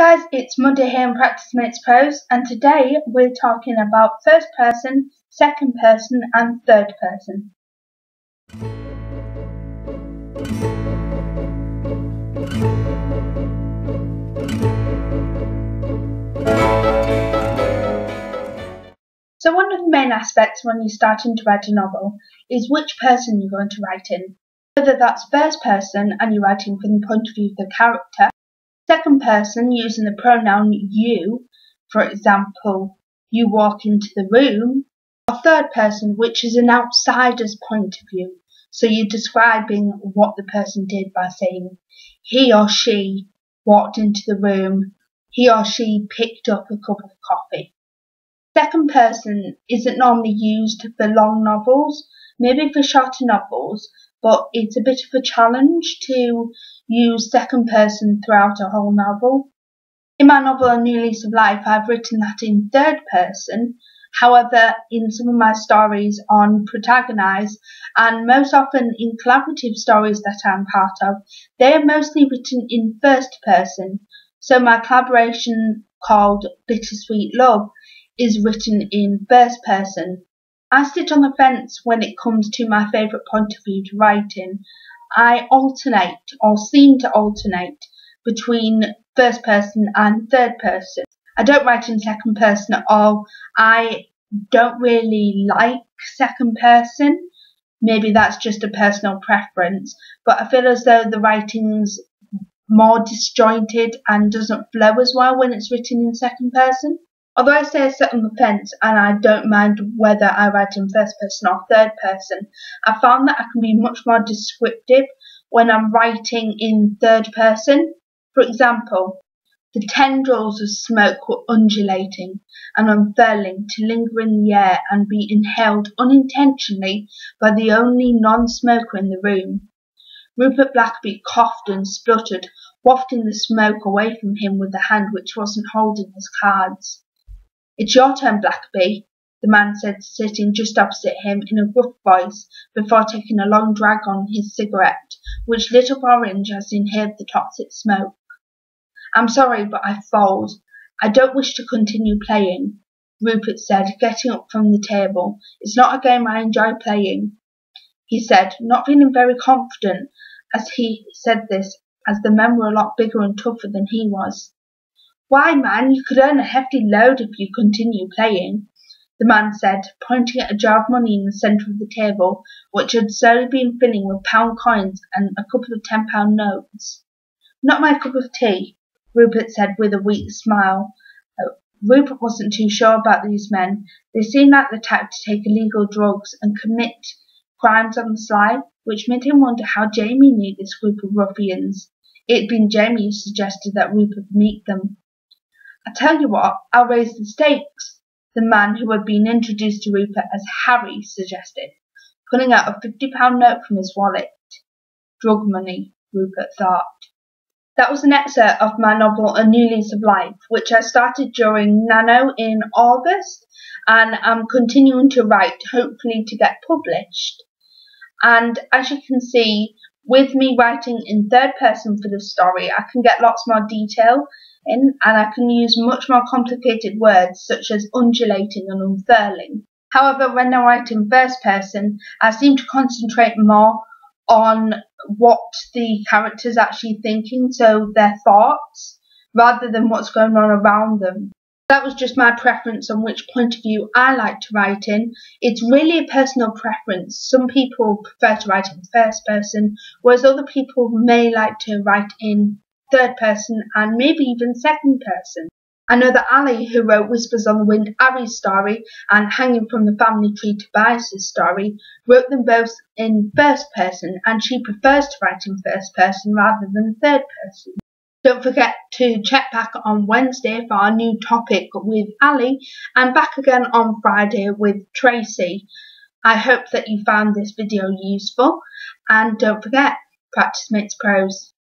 Guys, it's Monday here in Practice Makes Prose, and today we're talking about first person, second person and third person. So one of the main aspects when you're starting to write a novel is which person you're going to write in. Whether that's first person and you're writing from the point of view of the character, second person using the pronoun you, for example, you walk into the room, or third person, which is an outsider's point of view. So you're describing what the person did by saying he or she walked into the room, he or she picked up a cup of coffee. Second person isn't normally used for long novels, maybe for shorter novels, but it's a bit of a challenge to use second person throughout a whole novel. In my novel A New Lease of Life, I've written that in third person. However, in some of my stories on Protagonize, and most often in collaborative stories that I'm part of, they are mostly written in first person. So my collaboration called Bittersweet Love is written in first person. I sit on the fence when it comes to my favourite point of view to write in. I alternate, or seem to alternate, between first person and third person. I don't write in second person at all. I don't really like second person. Maybe that's just a personal preference, but I feel as though the writing's more disjointed and doesn't flow as well when it's written in second person. Although I say I sit on the fence and I don't mind whether I write in first person or third person, I found that I can be much more descriptive when I'm writing in third person. For example, the tendrils of smoke were undulating and unfurling to linger in the air and be inhaled unintentionally by the only non-smoker in the room. Rupert Blackaby coughed and spluttered, wafting the smoke away from him with the hand which wasn't holding his cards. "It's your turn, Blackaby," the man said, sitting just opposite him in a gruff voice before taking a long drag on his cigarette, which lit up orange as he inhaled the toxic smoke. "I'm sorry, but I fold. I don't wish to continue playing," Rupert said, getting up from the table. "It's not a game I enjoy playing," he said, not feeling very confident as he said this, as the men were a lot bigger and tougher than he was. "Why, man, you could earn a hefty load if you continue playing," the man said, pointing at a jar of money in the centre of the table, which had slowly been filling with pound coins and a couple of £10 notes. "Not my cup of tea," Rupert said with a weak smile. Rupert wasn't too sure about these men. They seemed like the type to take illegal drugs and commit crimes on the sly, which made him wonder how Jamie knew this group of ruffians. It had been Jamie who suggested that Rupert meet them. "I tell you what, I'll raise the stakes," the man who had been introduced to Rupert as Harry suggested, pulling out a £50 note from his wallet. Drug money, Rupert thought. That was an excerpt of my novel A New Lease of Life, which I started during Nano in August, and I'm continuing to write, hopefully to get published. And as you can see, with me writing in third person for the story, I can get lots more detail in, and I can use much more complicated words such as undulating and unfurling. However, when I write in first person, I seem to concentrate more on what the character's actually thinking, so their thoughts, rather than what's going on around them. That was just my preference on which point of view I like to write in. It's really a personal preference. Some people prefer to write in first person, whereas other people may like to write in third person and maybe even second person. I know that Ali, who wrote Whispers on the Wind, Ari's story, and Hanging from the Family Tree, Tobias's story, wrote them both in first person, and she prefers to write in first person rather than third person. Don't forget to check back on Wednesday for our new topic with Ali, and back again on Friday with Tracy. I hope that you found this video useful, and don't forget, practice makes prose.